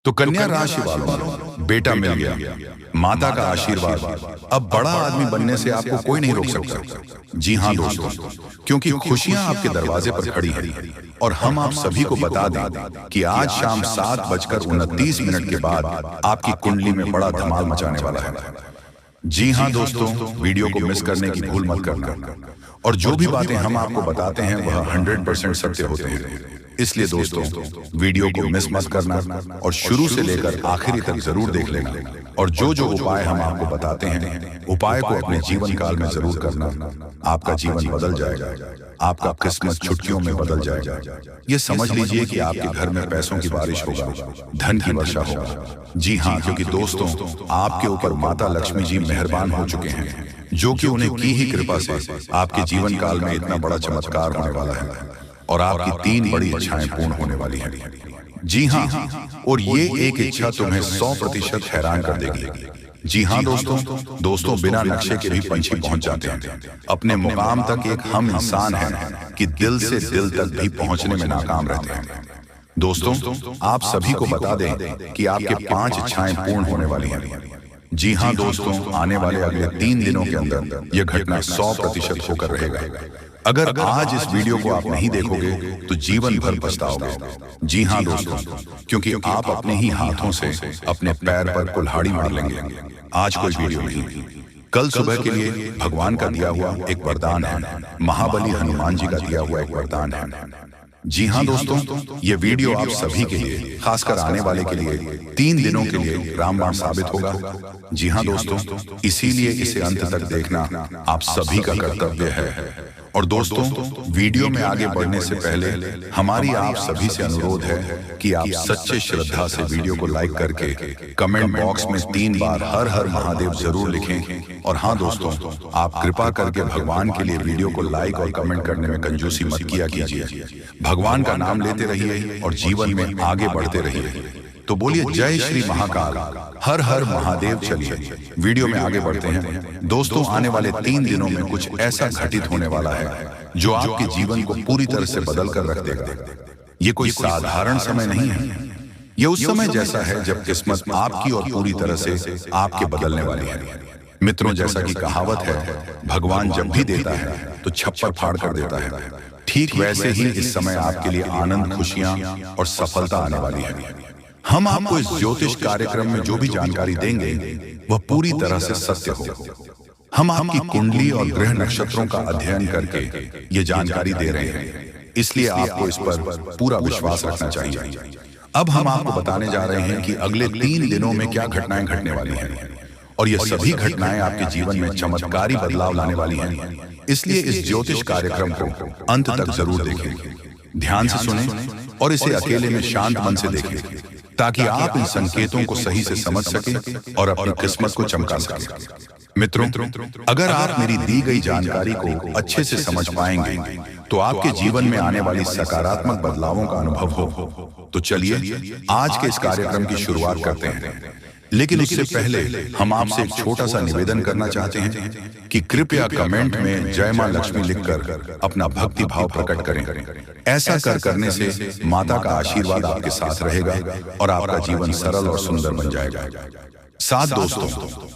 तो कन्या राशि वालों, बेटा मिल गया, माता का आशीर्वाद, अब बड़ा आदमी बनने से आपको कोई नहीं रोक सकता। जी हाँ दोस्तों, क्योंकि खुशियां आपके दरवाजे पर खड़ी हैं और हम आप सभी को बता दें कि आज शाम 7:29 के बाद आपकी कुंडली में बड़ा धमाल मचाने वाला है। जी हाँ दोस्तों, वीडियो को मिस करने की भूल मत करना। और जो भी बातें हम आपको बताते हैं वह 100% सत्य होते हैं, इसलिए दोस्तों वीडियो को मिस मत करना और शुरू से लेकर आखिरी तक जरूर देख लेना। और जो जो उपाय हम आपको बताते हैं, उपाय को अपने जीवन काल में जरूर करना। आपका जीवन बदल जाएगा, आपका किस्मत चुटकियों में बदल जाएगा। ये समझ लीजिए कि आपके घर में पैसों की बारिश होगा, धन की वर्षा होगा। जी हाँ, क्योंकि दोस्तों आपके ऊपर माता लक्ष्मी जी मेहरबान हो चुके हैं, जो कि उन्हें की ही कृपा से आपके जीवन काल में इतना बड़ा चमत्कार होने वाला है और आपकी 3 बड़ी इच्छाएं पूर्ण होने वाली हैं। जी हाँ, और ये एक इच्छा तुम्हें 100% हैरान कर देगी। जी हाँ दोस्तों बिना नक्शे के भी पंछी पहुंच जाते हैं अपने मुकाम तक। एक हम इंसान हैं कि दिल से दिल तक भी पहुंचने में नाकाम रहते हैं। दोस्तों आप सभी को बता दें कि आपके 5 इच्छाएं पूर्ण होने वाली हैं। जी हाँ दोस्तों, आने वाले अगले 3 दिनों के अंदर यह घटना 100% होकर रहेगा। अगर आज इस वीडियो को आप नहीं देखोगे तो जीवन भर पछताओगे। जी हाँ दोस्तों, क्योंकि आप अपने ही हाथों से अपने पैर पर कुल्हाड़ी मार लेंगे। आज कोई वीडियो नहीं, कल सुबह के लिए भगवान का दिया हुआ एक वरदान है, महाबली हनुमान जी का दिया हुआ एक वरदान है। जी हाँ दोस्तों, ये वीडियो आप सभी के लिए, खासकर आने वाले के लिए 3 दिनों के लिए रामबाण साबित होगा। जी हाँ दोस्तों, इसीलिए इसे अंत तक देखना आप सभी का कर्तव्य है। और दोस्तों वीडियो में आगे बढ़ने से पहले हमारी आप सभी से अनुरोध है कि आप सच्चे श्रद्धा से वीडियो को लाइक करके कमेंट बॉक्स में 3 बार हर हर महादेव जरूर लिखें। और हाँ दोस्तों, आप कृपा करके भगवान के लिए वीडियो को लाइक और कमेंट करने में कंजूसी मत किया कीजिए। भगवान का नाम लेते रहिए और जीवन में आगे बढ़ते रहिए। तो बोलिए जय श्री महाकाल, हर हर महादेव। चलिए वीडियो में आगे बढ़ते हैं। दोस्तों आने वाले 3 दिनों में कुछ ऐसा घटित होने वाला है जो आपके जीवन को पूरी तरह से बदल कर रख देगा। ये कोई साधारण समय नहीं है, ये उस समय जैसा है जब किस्मत आपकी और पूरी तरह से आपके बदलने वाली है। मित्रों, जैसा कि कहावत है, भगवान जब भी देता है तो छप्पर फाड़ कर देता है। ठीक वैसे ही इस समय आपके लिए आनंद, खुशियां और सफलता आने वाली है। हम आपको इस ज्योतिष कार्यक्रम में जो भी जानकारी देंगे वह पूरी तरह से सत्य हो। हम आपकी कुंडली और ग्रह नक्षत्रों का अध्ययन करके ये जानकारी दे रहे हैं, इसलिए आपको इस पर पूरा विश्वास रखना चाहिए। अब हम आपको बताने जा रहे हैं कि अगले 3 दिनों में क्या घटनाएं घटने वाली हैं, और ये सभी घटनाएं आपके जीवन में चमत्कारी बदलाव लाने वाली हैं। इसलिए इस ज्योतिष कार्यक्रम को अंत तक जरूर देखें, ध्यान से सुनें और इसे अकेले में शांत मन से देखें, ताकि आप इन संकेतों को सही से समझ सकें और अपनी किस्मत को चमका सकें। मित्रों, अगर आप मेरी दी गई जानकारी को अच्छे से समझ पाएंगे तो आपके जीवन में आने वाली सकारात्मक बदलावों का अनुभव हो। तो चलिए आज के इस कार्यक्रम की शुरुआत करते हैं। लेकिन उससे पहले हम आपसे एक छोटा सा निवेदन करना चाहते हैं कि कृपया कमेंट में जय मां लक्ष्मी लिखकर अपना भक्ति भाव प्रकट करें। ऐसा करने से माता का आशीर्वाद आपके साथ रहेगा और आपका जीवन सरल और सुंदर बन जाएगा। साथ दोस्तों,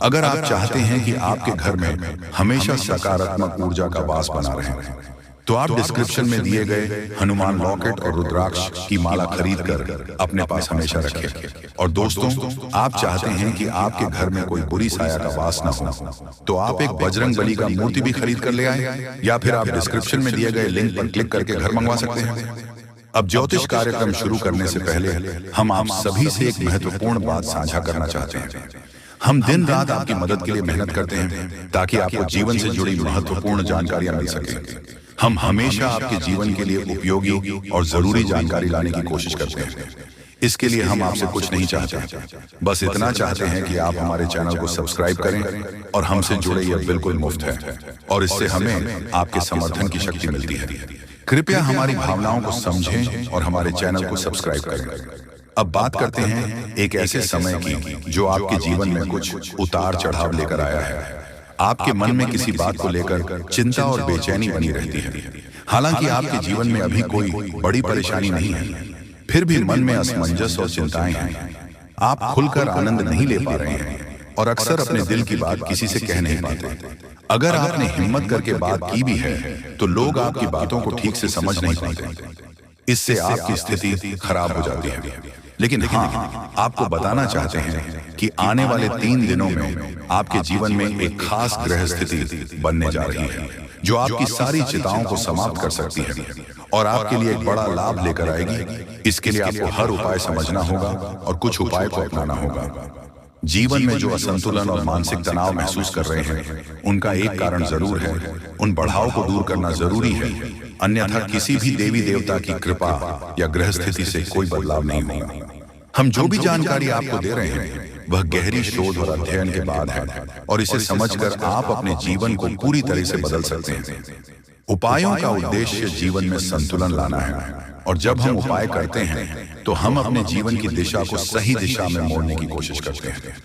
अगर आप चाहते हैं कि आपके घर में हमेशा सकारात्मक ऊर्जा का वास बना रहे तो आप डिस्क्रिप्शन में दिए गए हनुमान लॉकेट और रुद्राक्ष की माला खरीद कर अपने पास हमेशा रखें। और दोस्तों, आप चाहते हैं कि आपके घर में कोई बुरी साया का वास न हो तो आप एक बजरंग बली का मूर्ति भी खरीद कर ले आए, या फिर आप डिस्क्रिप्शन में दिए गए लिंक पर क्लिक करके घर मंगवा सकते हैं। अब ज्योतिष कार्यक्रम शुरू करने से पहले हम आप सभी से एक महत्वपूर्ण बात साझा करना चाहते हैं। हम दिन रात आपकी मदद के लिए मेहनत करते हैं ताकि आपको जीवन से जुड़ी महत्वपूर्ण जानकारियां मिल सके। हम हमेशा आपके जीवन के लिए उपयोगी और जरूरी जानकारी लाने की कोशिश करते हैं। इसके लिए हम आपसे कुछ नहीं चाहते, बस इतना चाहते हैं कि आप हमारे चैनल को सब्सक्राइब करें और हमसे जुड़े। यह बिल्कुल मुफ्त है और इससे हमें आपके समर्थन की शक्ति मिलती है। कृपया हमारी भावनाओं को समझें और हमारे चैनल को सब्सक्राइब करें। अब बात करते हैं एक ऐसे समय की जो आपके जीवन में कुछ उतार चढ़ाव लेकर आया है। आपके मन में किसी बात को लेकर चिंता और बेचैनी बनी रहती है। हालांकि आपके जीवन में अभी कोई बड़ी परेशानी नहीं है, फिर भी मन में असमंजस और चिंताएं हैं। आप खुलकर आनंद नहीं ले पा रहे हैं और अक्सर अपने दिल की बात किसी से कह नहीं पाते। अगर आपने हिम्मत करके बात की भी है तो लोग आपकी बातों को ठीक से समझ नहीं पाते। इससे आपकी स्थिति खराब हो जाती है। लेकिन हाँ, आपको बताना चाहते हैं कि आने वाले 3 दिनों में आपके जीवन में एक खास ग्रह स्थिति बनने जा रही है जो आपकी सारी चिंताओं को समाप्त कर सकती है और आपके लिए एक बड़ा लाभ लेकर आएगी। इसके लिए आपको हर उपाय समझना होगा और कुछ उपाय को अपनाना होगा। जीवन में जो असंतुलन और मानसिक तनाव महसूस कर रहे हैं उनका एक कारण जरूर है। उन बढ़ाव को दूर करना जरूरी है, अन्यथा किसी भी देवी देवता की कृपा या ग्रह स्थिति से कोई बदलाव नहीं होगा। हम जो भी जानकारी आपको दे रहे हैं वह गहरी शोध और अध्ययन के बाद है और इसे समझकर आप अपने जीवन को पूरी तरह से बदल सकते हैं। उपायों का उद्देश्य जीवन में संतुलन लाना है और जब हम उपाय करते हैं तो हम अपने जीवन की दिशा को सही दिशा में मोड़ने की कोशिश करते हैं।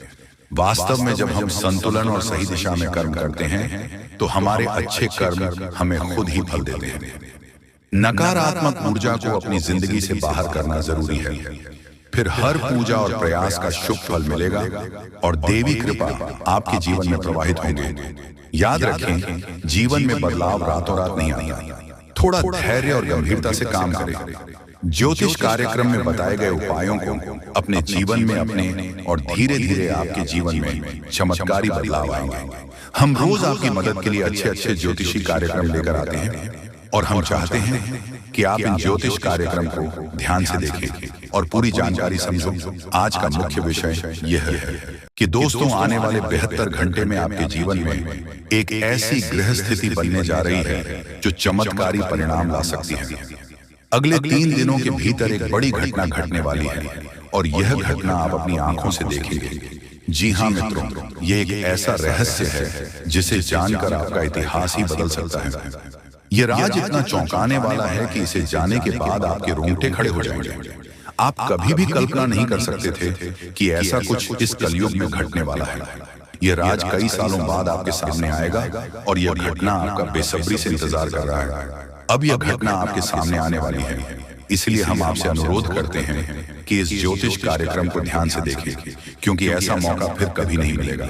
वास्तव में जब हम संतुलन और सही दिशा में कर्म करते हैं तो हमारे अच्छे कर्म हमें खुद ही फल देते हैं। नकारात्मक ऊर्जा को अपनी जिंदगी से बाहर करना जरूरी है, फिर हर पूजा और प्रयास का शुभ फल मिलेगा और देवी कृपा आपके जीवन में प्रवाहित होंगे। याद रखें, जीवन में बदलाव रातों रात नहीं आता। थोड़ा धैर्य और गंभीरता से काम करें। ज्योतिष कार्यक्रम में बताए गए उपायों को अपने जीवन में अपने और धीरे धीरे आपके जीवन में चमत्कारी बदलाव आएंगे। हम रोज आपकी मदद के लिए अच्छे अच्छे ज्योतिषी कार्यक्रम लेकर आते हैं और हम चाहते हैं कि आप इन ज्योतिष कार्यक्रम को ध्यान से देखें और पूरी जानकारी समझो। आज का मुख्य विषय यह है कि दोस्तों, आने वाले 72 घंटे में आपके जीवन में एक ऐसी ग्रह स्थिति बनने जा रही है जो चमत्कारी परिणाम ला सकती है। अगले 3 दिनों के भीतर एक बड़ी घटना घटने वाली है और यह घटना आप अपनी आंखों से देखेंगे। जी हाँ मित्रों, यह एक ऐसा रहस्य है जिसे जानकर आपका इतिहास ही बदल सकता है। यह राज इतना चौंकाने वाला है कि इसे जाने के बाद आपके रोंगटे खड़े हो जाएंगे। आप कभी भी कल्पना नहीं कर सकते थे कि ऐसा कुछ इस कलयुग में घटने वाला है। यह राज कई सालों बाद आपके सामने आएगा और यह घटना आपका बेसब्री से इंतजार कर रहा है। अब यह घटना आपके सामने आने वाली है, इसलिए हम आपसे अनुरोध करते हैं कि इस ज्योतिष कार्यक्रम को ध्यान से देखें, क्योंकि ऐसा मौका फिर कभी नहीं मिलेगा।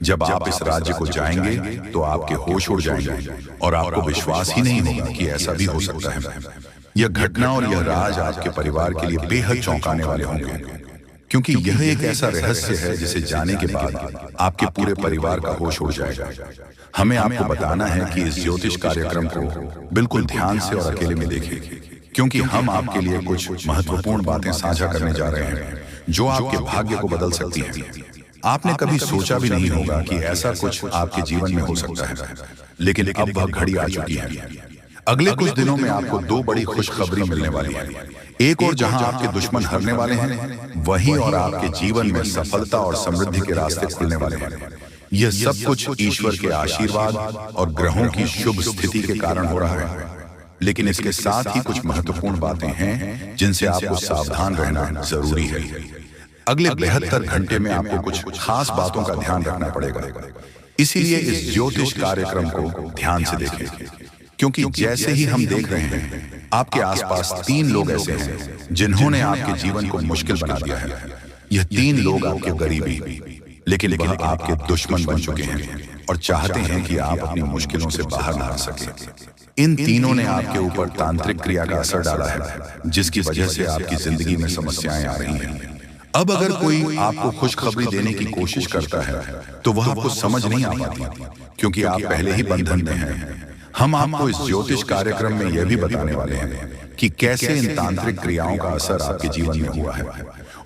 जब आप इस राज्य को जाएंगे तो आपके होश उड़ जाएंगे और आपको विश्वास ही नहीं होगा कि ऐसा भी हो सकता है। यह घटना और यह राज आपके परिवार के लिए बेहद चौंकाने वाले होंगे, क्योंकि यह एक ऐसा रहस्य है जिसे जाने के बाद आपके पूरे परिवार का होश उड़ जाएगा। हमें आपको बताना है कि इस ज्योतिष कार्यक्रम को बिल्कुल ध्यान से और अकेले में देखें, क्योंकि हम आपके लिए कुछ महत्वपूर्ण बातें साझा करने जा रहे हैं जो आपके भाग्य को बदल सकती हैं। आपने कभी सोचा भी नहीं होगा कि ऐसा कुछ आपके जीवन में हो सकता है, लेकिन अब वह घड़ी आ चुकी है। अगले कुछ दिनों में आपको 2 बड़ी खुशखबरी मिलने वाली है। एक और जहां आपके दुश्मन हारने वाले हैं, वहीं और आपके जीवन में सफलता और समृद्धि के रास्ते खुलने वाले हैं। यह सब कुछ ईश्वर के आशीर्वाद और ग्रहों की शुभ स्थिति के कारण हो रहा है, लेकिन इसके साथ ही कुछ महत्वपूर्ण बातें हैं जिनसे आपको सावधान रहना जरूरी है। अगले 72 घंटे में आपको कुछ खास बातों का ध्यान रखना पड़ेगा, इसीलिए इस ज्योतिष कार्यक्रम को ध्यान से देखें, क्योंकि जैसे ही हम देख रहे हैं आपके आसपास 3 लोग ऐसे हैं जिन्होंने आपके जीवन को मुश्किल बना दिया है। यह 3 लोग आपके करीबी, लेकिन वह आपके दुश्मन बन चुके हैं और चाहते हैं कि आप अपनी मुश्किलों से बाहर ना आ सके। इन तीनों ने आपके ऊपर तांत्रिक क्रिया का असर डाला है, जिसकी वजह से आपकी जिंदगी में समस्याएं आ रही हैं। अब अगर कोई आपको खुशखबरी देने की कोशिश करता है तो वह आपको समझ नहीं आ पाती, क्योंकि आप पहले ही बंधन में हैं। हम आपको इस ज्योतिष कार्यक्रम में यह भी बताने वाले हैं कि कैसे इन तांत्रिक क्रियाओं का असर आपके जीवन में हुआ है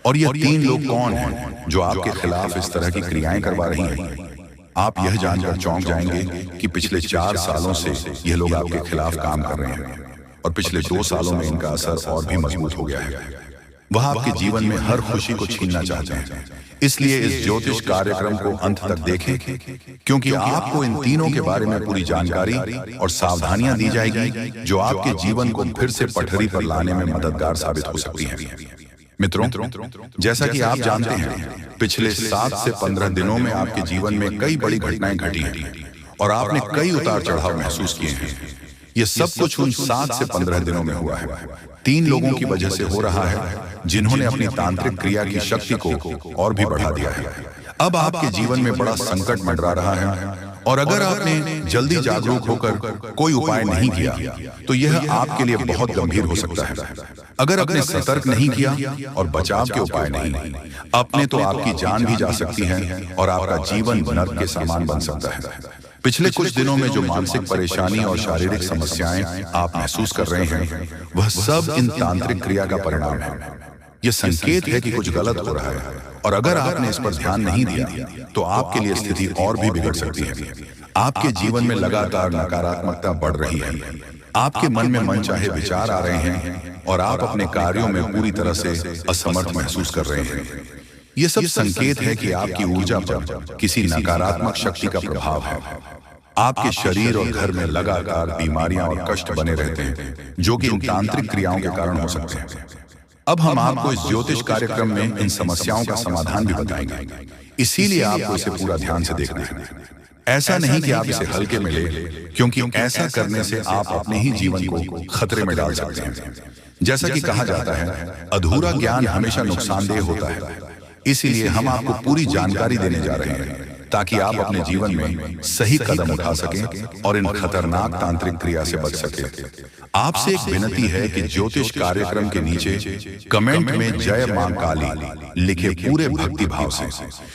और यह 3 लोग कौन हैं जो आपके खिलाफ इस तरह की क्रियाएं करवा रही हैं। आप यह जानकर चौंक जाएंगे कि पिछले 4 सालों से यह लोग आपके खिलाफ काम कर रहे हैं और पिछले 2 सालों में इनका असर और भी मजबूत हो गया है। वह आपके जीवन में हर खुशी को छीनना चाहते हैं। इसलिए इस ज्योतिष कार्यक्रम को अंत तक देखें, क्योंकि आपको इन तीनों के बारे में पूरी जानकारी और सावधानियां दी जाएगी जो आपके जीवन को फिर से पटरी पर लाने में मददगार साबित हो सकती हैं। मित्रों, जैसा कि आप जानते हैं, पिछले 7 से 15 दिनों में आपके जीवन में कई बड़ी घटनाएं घटी हैं और आपने कई उतार चढ़ाव महसूस किए हैं। ये सब कुछ उन 7 से 15 दिनों में हुआ है। 3 लोगों की वजह से हो रहा है जिन्होंने अपनी तांत्रिक क्रिया की शक्ति को और भी बढ़ा दिया है। अब आपके जीवन में बड़ा संकट मंडरा रहा है और अगर आपने जल्दी जागरूक होकर कोई उपाय नहीं किया तो यह आपके लिए बहुत गंभीर हो सकता है। अगर आपने सतर्क नहीं किया और बचाव के उपाय नहीं अपने तो आपकी जान भी जा सकती है और आपका जीवन नर्क के समान बन सकता है। पिछले कुछ दिनों में जो मानसिक परेशानी और शारीरिक समस्याएं आप महसूस कर रहे हैं वह सब इन तांत्रिक क्रिया का परिणाम है। यह संकेत है कि कुछ गलत हो रहा है और अगर आपने इस पर ध्यान नहीं दिया तो आपके लिए स्थिति और भी बिगड़ सकती है। आपके जीवन में लगातार नकारात्मकता बढ़ रही है, आपके मन में मनचाहे विचार आ रहे हैं और आप अपने कार्यों में पूरी तरह से असमर्थ महसूस कर रहे हैं। यह सब संकेत है कि आपकी ऊर्जा पर किसी नकारात्मक शक्ति का प्रभाव है। आपके शरीर और घर में लगातार बीमारियां और कष्ट बने रहते हैं जो कि इन तांत्रिक क्रियाओं के कारण हो सकते हैं। अब हम आपको इस ज्योतिष कार्यक्रम में इन समस्याओं का समाधान भी बताएंगे, इसीलिए आपको इसे पूरा ध्यान से देखना है। ऐसा नहीं कि आप इसे हल्के में ले, क्योंकि ऐसा करने से आप अपने ही जीवन को खतरे में डाल सकते हैं। जैसा कि कहा जाता है, अधूरा ज्ञान हमेशा नुकसानदेह होता है। इसीलिए हम आपको पूरी जानकारी देने जा रहे हैं ताकि आप अपने जीवन में सही कदम उठा सकें और इन खतरनाक तांत्रिक क्रिया से बच सकें। आपसे एक विनती है कि ज्योतिष कार्यक्रम के नीचे कमेंट में जय मां काली लिखे पूरे भक्ति भाव से,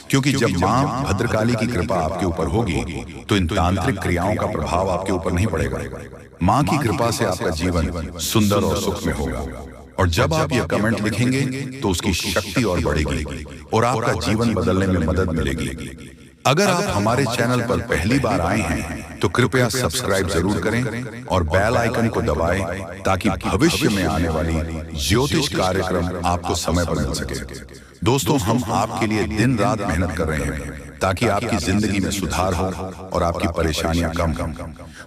क्योंकि जब मां भद्रकाली की कृपा आपके ऊपर होगी तो इन तांत्रिक क्रियाओं का प्रभाव आपके ऊपर नहीं पड़ेगा। मां की कृपा से आपका जीवन सुंदर और सुख में होगा और जब आप यह कमेंट लिखेंगे तो उसकी शक्ति और बढ़ेगी और आपका जीवन बदलने में मदद मिलेगी। अगर आप हमारे चैनल पर पहली बार आए हैं तो कृपया सब्सक्राइब जरूर करें और बेल आइकन को दबाएं ताकि भविष्य में आने वाली ज्योतिष कार्यक्रम आपको समय पर मिल सके। दोस्तों, हम आपके लिए दिन रात मेहनत कर रहे हैं ताकि आपकी जिंदगी में सुधार हो और आपकी परेशानियां कम।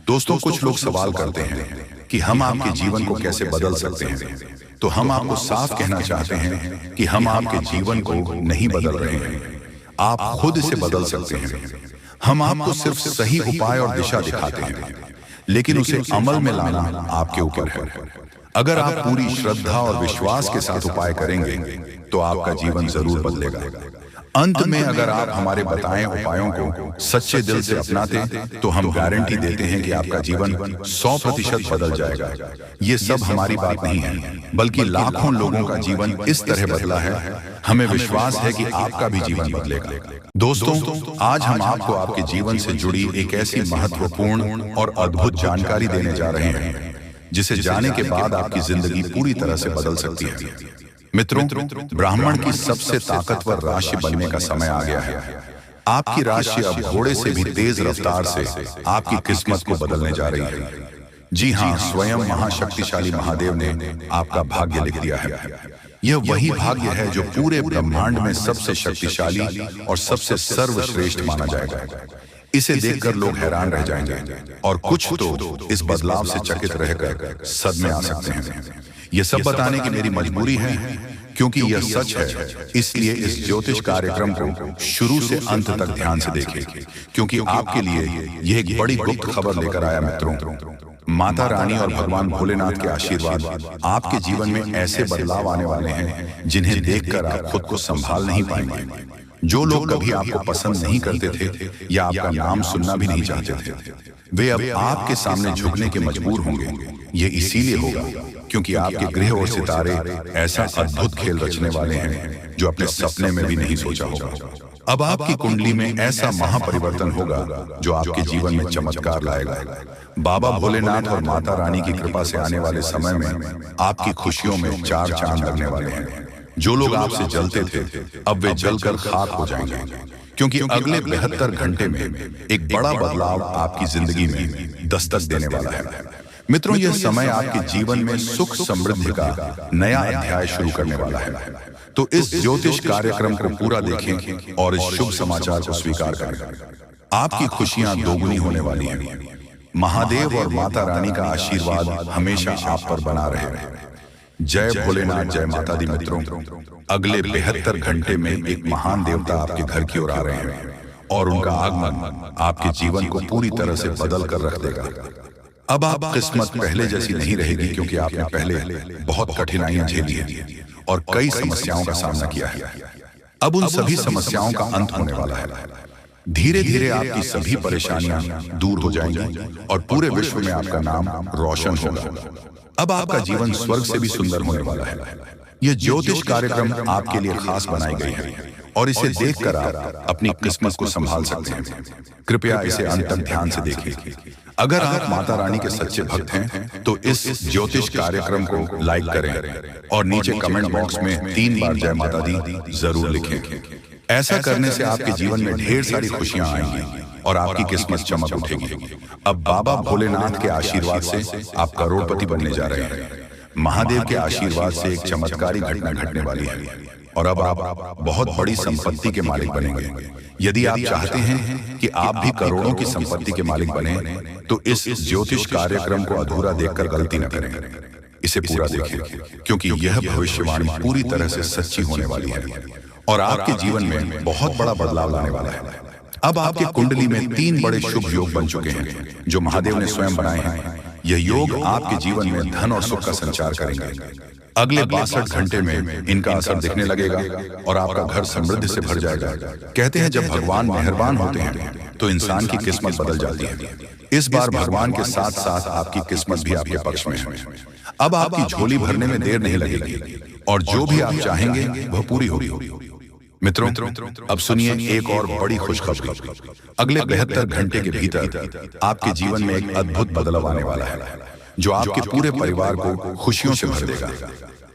दोस्तों, कुछ लोग सवाल करते हैं कि हम आपके जीवन को कैसे बदल सकते हैं, तो हम आपको साफ कहना चाहते हैं कि हम आपके जीवन को नहीं बदल रहे हैं, आप खुद इसे बदल सकते हैं। हम आपको सिर्फ सही उपाय और दिशा दिखाते हैं, लेकिन उसे अमल में लाना आपके ऊपर है। अगर आप पूरी श्रद्धा और विश्वास के साथ उपाय करेंगे तो आपका जीवन जरूर बदलेगा। अंत में अगर आप हमारे बताए उपायों को सच्चे दिल से अपनाते तो हम गारंटी देते हैं कि आपका जीवन 100% बदल जाएगा। ये सब हमारी बात नहीं है, बल्कि लाखों लोगों का जीवन इस तरह बदला है। हमें विश्वास है कि आपका भी जीवन बदलेगा। दोस्तों, आज हम आपको आपके जीवन से जुड़ी एक ऐसी महत्वपूर्ण और अद्भुत जानकारी देने जा रहे हैं जिसे जाने के बाद आपकी जिंदगी पूरी तरह से बदल सकती है। मित्रों, ब्राह्मण की सबसे ताकतवर राशि बनने का समय आ गया है। आपकी राशि अब घोड़े से भी तेज रफ्तार से आपकी किस्मत को बदलने जा रही है। जी हाँ, स्वयं महाशक्तिशाली महादेव ने आपका भाग्य लिख दिया है। यह वही भाग्य है जो पूरे ब्रह्मांड में सबसे शक्तिशाली और सबसे सर्वश्रेष्ठ माना जाएगा। इसे देखकर लोग हैरान रह जाएंगे और कुछ तो इस बदलाव से चकित रहकर सदमे आ सकते हैं। यह सब बताने की मेरी मजबूरी है क्योंकि यह सच है, इसलिए इस ज्योतिष कार्यक्रम को शुरू से अंत तक ध्यान से देखें, क्योंकि आपके लिए यह एक बड़ी गुप्त खबर लेकर आया। मित्रों, माता रानी और भगवान भोलेनाथ के आशीर्वाद आपके जीवन में ऐसे बदलाव आने वाले हैं जिन्हें देखकर आप खुद को संभाल नहीं पाएंगे। जो लोग कभी आपको पसंद नहीं करते थे या आपका नाम सुनना भी नहीं चाहते थे, वे अब आपके सामने झुकने के मजबूर होंगे। ये इसीलिए होगा क्योंकि आपके ग्रह और सितारे ऐसा अद्भुत खेल रचने वाले हैं जो अपने सपने में भी नहीं सोचा होगा। अब आपकी कुंडली में ऐसा महापरिवर्तन होगा जो आपके जीवन में चमत्कार लाएगा। बाबा भोलेनाथ और माता रानी की कृपा से आने वाले समय में आपकी खुशियों में 4 चांद लगने वाले हैं। जो लोग आपसे जलते थे अब वे जलकर खाक हो जाएंगे, क्योंकि अगले 72 घंटे में एक बड़ा बदलाव आपकी जिंदगी में दस्तक देने वाला है। मित्रों, यह समय आपके जीवन में सुख समृद्धि का नया अध्याय शुरू करने वाला है। तो इस ज्योतिष कार्यक्रम को पूरा देखें और इस शुभ समाचार को स्वीकार करें। आपकी खुशियां दोगुनी होने वाली हैं। महादेव और माता रानी का आशीर्वाद हमेशा आप पर बना रहे। जय भोलेनाथ, जय माता दी। मित्रों, अगले 72 घंटे में एक महान देवता आपके घर की ओर आ रहे हैं और उनका आगमन आपके जीवन को पूरी तरह से बदल कर रख देगा। अब आप किस्मत पहले जैसी नहीं रहेगी, क्योंकि आपने पहले बहुत कठिनाइयां झेली हैं और कई समस्याओं का सामना किया है। अब उन सभी समस्याओं का अंत होने वाला है। धीरे धीरे आपकी सभी परेशानियां दूर हो जाएंगी और पूरे विश्व में आपका नाम रोशन होगा। अब आपका जीवन स्वर्ग से भी सुंदर होने वाला है। यह ज्योतिष कार्यक्रम आपके लिए खास बनाई गई है और इसे देखकर आप अपनी किस्मत को संभाल सकते हैं। कृपया इसे अंत तक ध्यान से देखिए। अगर आप माता रानी के सच्चे भक्त हैं तो इस ज्योतिष कार्यक्रम को लाइक करें और नीचे कमेंट बॉक्स में 3 बार जय माता दी जरूर लिखें। ऐसा करने से आपके जीवन में ढेर सारी खुशियां आएंगी और आपकी किस्मत चमक उठेगी। अब बाबा भोलेनाथ के आशीर्वाद से आप करोड़पति बनने जा रहे हैं। महादेव के आशीर्वाद से एक चमत्कारी घटना घटने वाली है और अब आप बहुत बड़ी संपत्ति के मालिक बनेंगे। यदि आप चाहते हैं कि आप भी करोड़ों की संपत्ति के मालिक बने तो इस ज्योतिष कार्यक्रम को अधूरा देखकर गलती न करें। इसे पूरा देखें, क्योंकि यह भविष्यवाणी पूरी तरह से सच्ची होने वाली है और आपके जीवन में बहुत बड़ा बदलाव लाने वाला है। अब आपकी कुंडली में 3 बड़े शुभ योग बन चुके हैं जो महादेव ने स्वयं बनाए हैं। यह योग आपके जीवन में धन और सुख का संचार करेंगे। अगले 62 घंटे में इनका असर दिखने लगेगा और आपका घर समृद्धि से भर जाएगा। कहते हैं जब भगवान मेहरबान होते हैं तो इंसान की किस्मत बदल जाती है। इस बार भगवान के साथ साथ आपकी किस्मत भी आपके पक्ष में है। अब आपकी झोली भरने में देर नहीं लगेगी और जो भी आप चाहेंगे वह पूरी होगी। मित्रों, अब सुनिए एक और बड़ी खुशखबरी। अगले 72 घंटे के भीतर आपके जीवन में एक अद्भुत बदलाव आने वाला है जो आपके पूरे परिवार को खुशियों से भर देगा।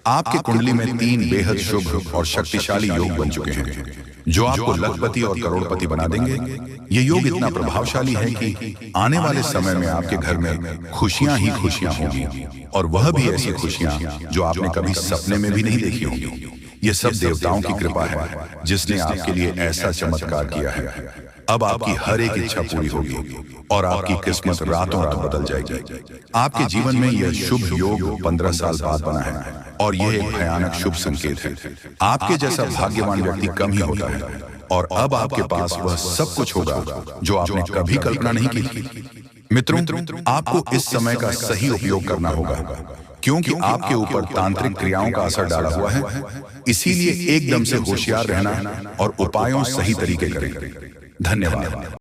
आपके कुंडली में 3 बेहद शुभ और शक्तिशाली योग बन चुके हैं जो आपको लखपति और करोड़पति बना देंगे। ये योग इतना प्रभावशाली है कि आने वाले समय में आपके घर में खुशियां ही खुशियां होंगी और वह भी ऐसी खुशियां जो आपने कभी सपने में भी नहीं देखी होंगी। ये सब देवताओं की कृपा है जिसने आपके लिए ऐसा चमत्कार किया है। अब आपकी हर एक इच्छा पूरी होगी और आपकी किस्मत रातों रात बदल जाएगी। आपके जीवन में यह शुभ योग 15 साल बाद बना है और यह एक भयानक शुभ संकेत है। आपके जैसा भाग्यवान व्यक्ति कम ही होता है और अब आपके पास वह सब कुछ होगा जो आपने कभी कल्पना नहीं की थी। मित्रों, आपको इस समय का सही उपयोग करना होगा, क्योंकि आपके ऊपर तांत्रिक क्रियाओं का असर डाला हुआ है। इसीलिए एकदम से होशियार रहना और उपायों सही तरीके करें। धन्यवाद।